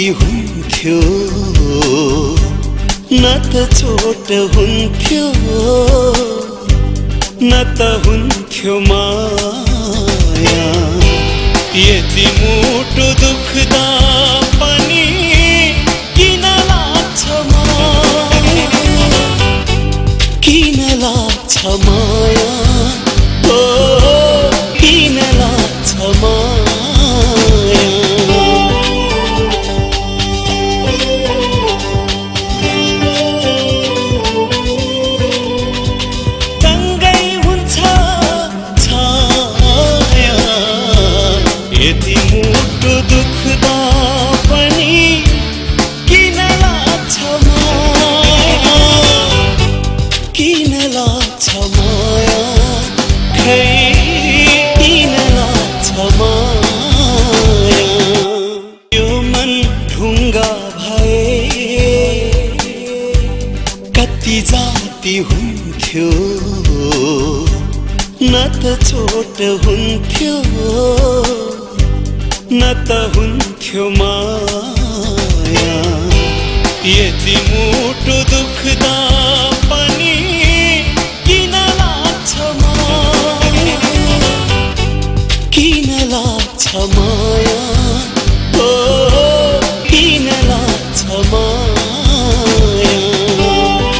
जाति हुन्थ्यो न त चोट हुन्थ्यो न त हुन्थ्यो माया। यति मुटु दुख्दा पनि किन लाग्छ माया, किन लाग्छ माया, ओ किन लाग्छ माया। सँगै हुन्छ छाया, यति मुटु दुख्दा पनि किन लाग्छ माया, किन लाग्छ माया, खै किन लाग्छ माया। यो मन ढुङ्गा भए कति जाति हुन्थ्यो न त चोट हुन्थ्यो न त हुन्थ्यो माया। यति मुटु दुख्दा